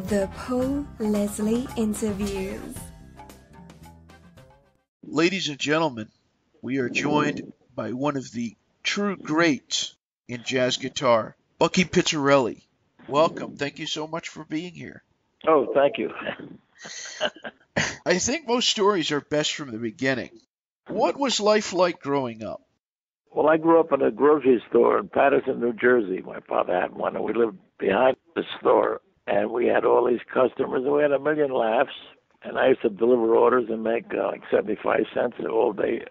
The Paul Leslie Interviews. Ladies and gentlemen, we are joined by one of the true greats in jazz guitar, Bucky Pizzarelli. Welcome. Thank you so much for being here. Oh, thank you. I think most stories are best from the beginning. What was life like growing up? Well, I grew up in a grocery store in Paterson, New Jersey. My father had one, and we lived behind the store. And we had all these customers, and we had a million laughs. And I used to deliver orders and make like 75 cents all day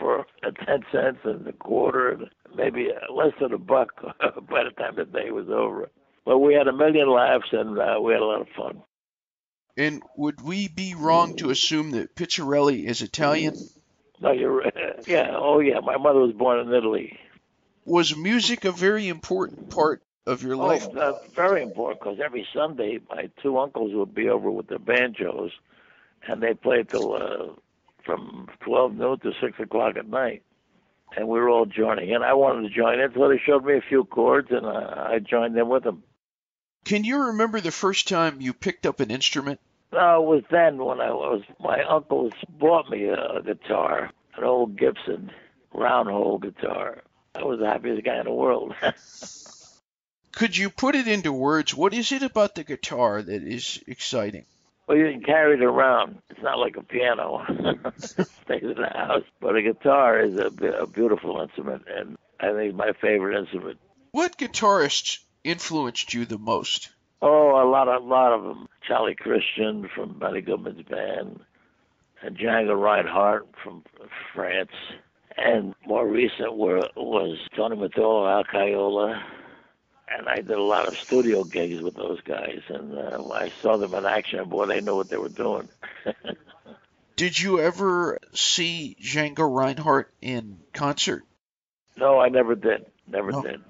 for 10 cents and a quarter, and maybe less than a buck by the time the day was over. But we had a million laughs, and we had a lot of fun. And would we be wrong to assume that Pizzarelli is Italian? No, you're yeah. Oh, yeah. My mother was born in Italy. Was music a very important part of your life? Very important, because every Sunday my two uncles would be over with their banjos, and they played till from 12 noon to 6 o'clock at night. And we were all joining in. I wanted to join in, so they showed me a few chords, and I joined in with them. Can you remember the first time you picked up an instrument? No, it was then when my uncles bought me a guitar, an old Gibson round hole guitar. I was the happiest guy in the world. Could you put it into words? What is it about the guitar that is exciting? Well, you can carry it around. It's not like a piano. It stays in the house. But a guitar is a beautiful instrument, and I think it's my favorite instrument. What guitarists influenced you the most? Oh, a lot of them. Charlie Christian from Benny Goodman's band, and Django Reinhardt from France. And more recent was Tony Mattolo, Al Caiola. And I did a lot of studio gigs with those guys, and I saw them in action. Boy, they knew what they were doing. Did you ever see Django Reinhardt in concert? No, I never did. Never did.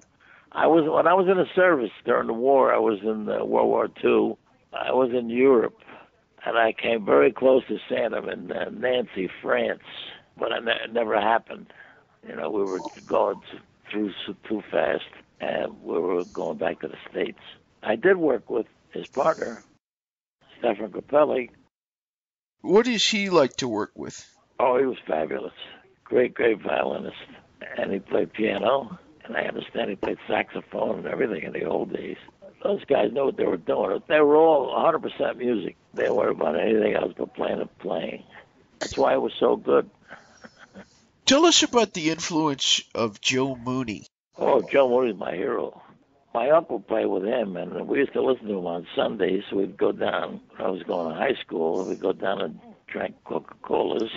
When I was in the service during the war. I was in World War II. I was in Europe, and I came very close to seeing him in Nancy, France, but it never happened. You know, we were going through too fast, and we were going back to the States. I did work with his partner, Stefan Grappelli. What is he like to work with? Oh, he was fabulous. Great violinist. And he played piano, and I understand he played saxophone and everything in the old days. Those guys knew what they were doing. They were all 100% music. They weren't about anything else but playing and playing. That's why it was so good. Tell us about the influence of Joe Mooney. Oh, Joe Mooney's my hero. My uncle played with him, and we used to listen to him on Sundays. We'd go down. When I was going to high school, we'd go down and drink Coca-Colas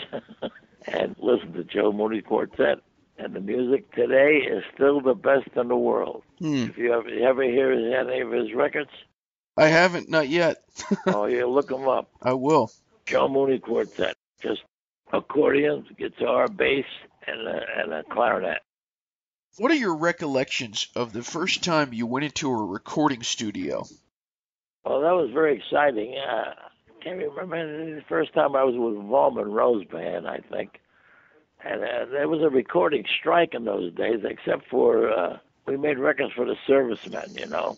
and listen to Joe Mooney Quartet. And the music today is still the best in the world. If you ever hear any of his records? I haven't, not yet. Oh, you look them up. I will. Joe Mooney Quartet. Just accordion, guitar, bass, and a clarinet. What are your recollections of the first time you went into a recording studio? Well, that was very exciting. I can't remember the first time I was with Vol Monroe's band, I think. And there was a recording strike in those days, except for we made records for the servicemen, you know.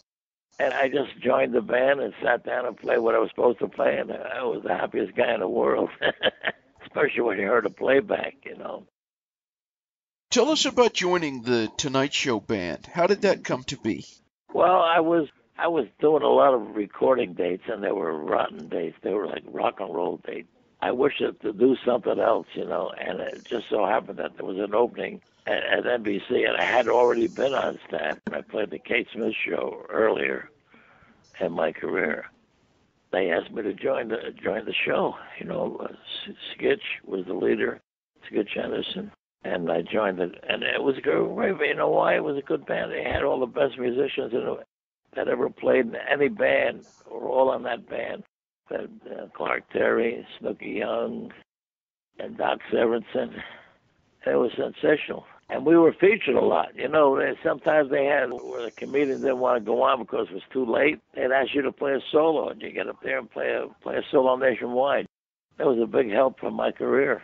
And I just joined the band and sat down and played what I was supposed to play, and I was the happiest guy in the world, especially when you heard a playback, you know. Tell us about joining the Tonight Show band. How did that come to be? Well, I was doing a lot of recording dates, and they were rotten dates. They were like rock and roll dates. I wished to do something else, you know, and it just so happened that there was an opening at NBC, and I had already been on staff. I played the Kate Smith show earlier in my career. They asked me to join the show. You know, Skitch was the leader, Skitch Henderson, and I joined it, and it was great. You know why? It was a good band. They had all the best musicians that ever played in any band. Were all on that band. Clark Terry, Snooky Young, and Doc Severinsen. It was sensational. And we were featured a lot. You know, sometimes they had where the comedians didn't want to go on because it was too late. They'd ask you to play a solo, and you get up there and play a solo nationwide. That was a big help for my career.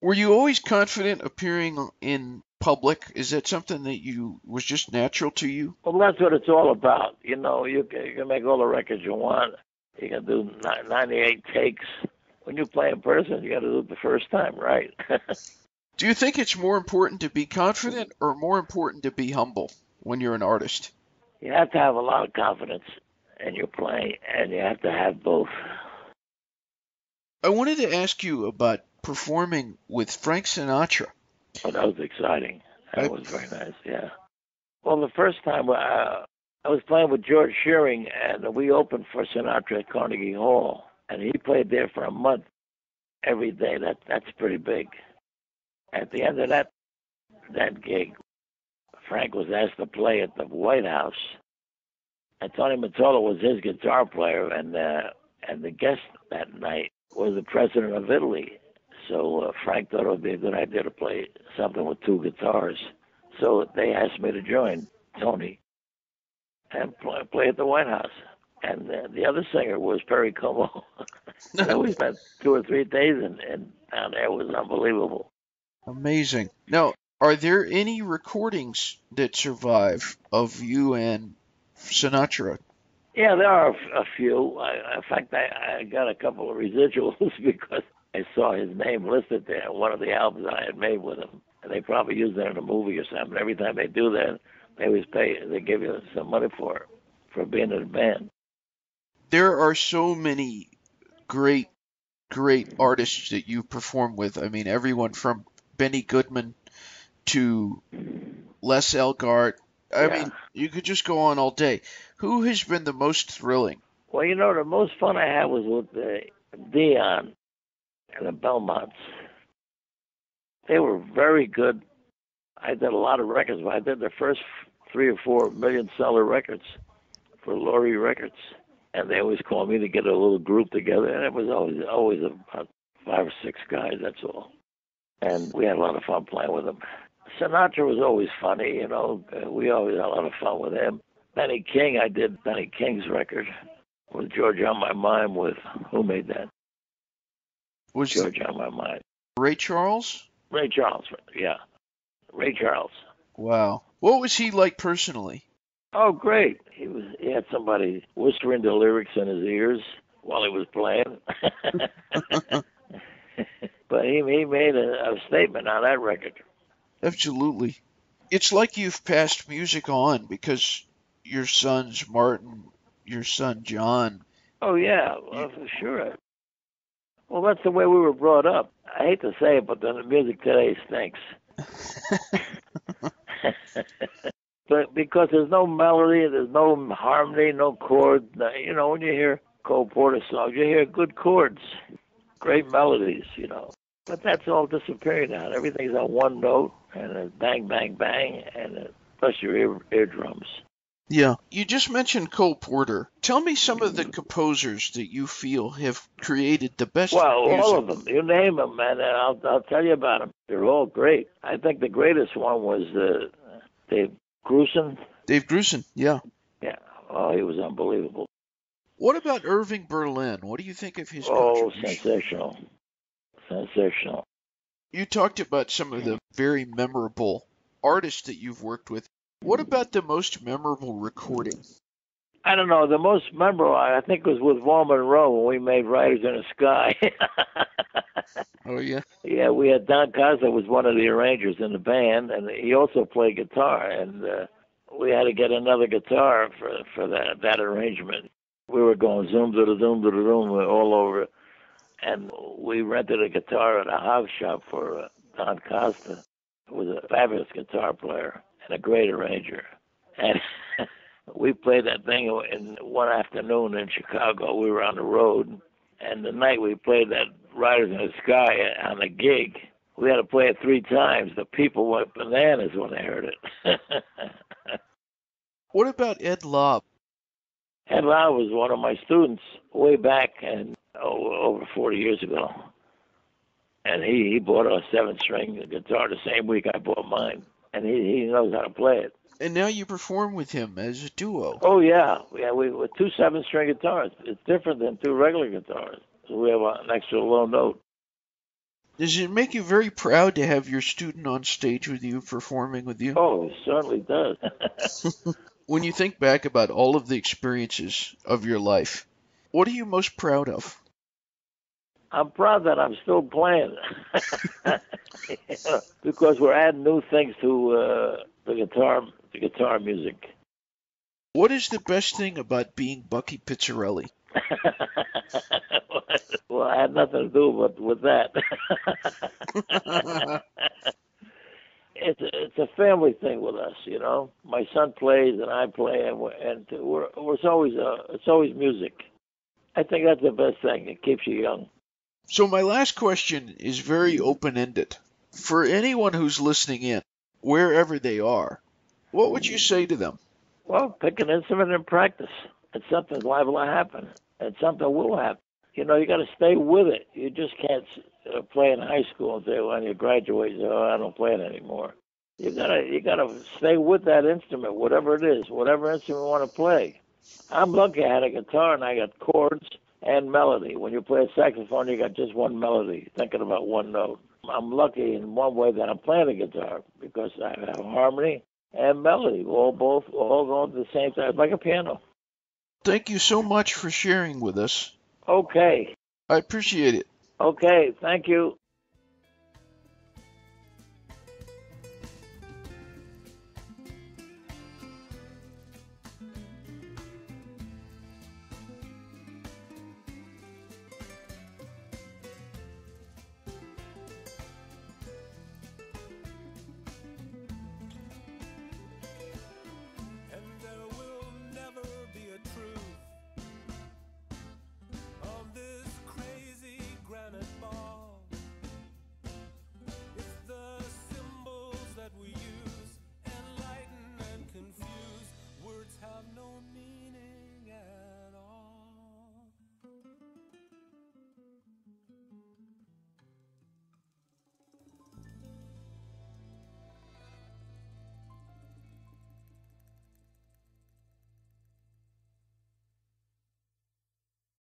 Were you always confident appearing in public? Is that something that you was just natural to you? Well, that's what it's all about. You know, you can make all the records you want. You can do 98 takes. When you play in person, you got to do it the first time, right? Do you think it's more important to be confident or more important to be humble when you're an artist? You have to have a lot of confidence in your playing, and you have to have both. I wanted to ask you about performing with Frank Sinatra. Oh, that was exciting. That I- was very nice, yeah. Well, the first time I was playing with George Shearing, and we opened for Sinatra at Carnegie Hall, and he played there for a month every day. That's pretty big. At the end of that gig, Frank was asked to play at the White House, and Tony Mottola was his guitar player, and the guest that night was the president of Italy. So Frank thought it would be a good idea to play something with two guitars. So they asked me to join Tony and play at the White House. And the other singer was Perry Como. So we spent 2 or 3 days and down there. It was unbelievable. Amazing. Now, are there any recordings that survive of you and Sinatra? Yeah, there are a few. In fact, I got a couple of residuals because I saw his name listed there on one of the albums I had made with him. And they probably used that in a movie or something. Every time they do that, they always pay. They give you some money for being in the band. There are so many great, great artists that you perform with. I mean, everyone from Benny Goodman to Les Elgart. I Yeah. mean, you could just go on all day. Who has been the most thrilling? Well, you know, the most fun I had was with Dion and the Belmonts. They were very good. I did a lot of records, but I did the first 3 or 4 million-seller records for Laurie Records. And they always called me to get a little group together, and it was always about 5 or 6 guys, that's all. And we had a lot of fun playing with them. Sinatra was always funny, you know. We always had a lot of fun with him. Benny King, I did Benny King's record with George on My Mind with, who made that? Was George on My Mind. Ray Charles? Ray Charles, yeah. Ray Charles. Wow. What was he like personally? Oh, great. He had somebody whispering the lyrics in his ears while he was playing. But he made a statement on that record. Absolutely. It's like you've passed music on because your sons, Martin, your son, John. Oh, yeah, well, for sure. Well, that's the way we were brought up. I hate to say it, but the music today stinks. But because there's no melody, there's no harmony, no chord. You know, when you hear Cole Porter songs, you hear good chords, great melodies, you know. But that's all disappearing now. Everything's on one note, and it's bang, bang, bang, and it plus your eardrums. Yeah. You just mentioned Cole Porter. Tell me some of the composers that you feel have created the best Well, music. all of them. You name them, man, and I'll tell you about them. They're all great. I think the greatest one was Dave Grusin. Dave Grusin, yeah. Yeah. Oh, he was unbelievable. What about Irving Berlin? What do you think of his Oh, contribution? sensational. Sensational. You talked about some of the very memorable artists that you've worked with. What about the most memorable recording? I don't know. The most memorable, I think, was with Vaughn Monroe when we made Riders in the Sky. Oh, yeah? Yeah, we had Don Costa was one of the arrangers in the band, and he also played guitar. And we had to get another guitar for that arrangement. We were going zoom to the zoom to the zoom all over, and we rented a guitar at a house shop for Don Costa, who was a fabulous guitar player and a great arranger. And we played that thing in one afternoon in Chicago. We were on the road, and the night we played that Riders in the Sky on the gig, we had to play it 3 times. The people went bananas when they heard it. What about Ed Lobb? Ed Lau was one of my students way back and over 40 years ago. And he bought a 7-string guitar the same week I bought mine. And he knows how to play it. And now you perform with him as a duo. Oh, yeah. We with 2 7-string guitars. It's different than 2 regular guitars. So we have an extra low note. Does it make you very proud to have your student on stage with you, performing with you? Oh, it certainly does. When you think back about all of the experiences of your life, what are you most proud of? I'm proud that I'm still playing because we're adding new things to the guitar music. What is the best thing about being Bucky Pizzarelli? Well, I had nothing to do with that. It's a family thing with us, you know. My son plays and I play, it's always music. I think that's the best thing. It keeps you young. So my last question is very open-ended. For anyone who's listening in, wherever they are, what would you say to them? Well, pick an instrument and practice. It's something liable to happen. It's something will happen. You know, you got to stay with it. You just can't play in high school and say, well, when you graduate, oh, I don't play it anymore. You gotta stay with that instrument, whatever it is, whatever instrument you want to play. I'm lucky. I had a guitar and I got chords and melody. When you play a saxophone, you got just one melody, thinking about one note. I'm lucky in one way that I'm playing the guitar because I have harmony and melody, all going at the same time, like a piano. Thank you so much for sharing with us. Okay. I appreciate it. Okay. Thank you.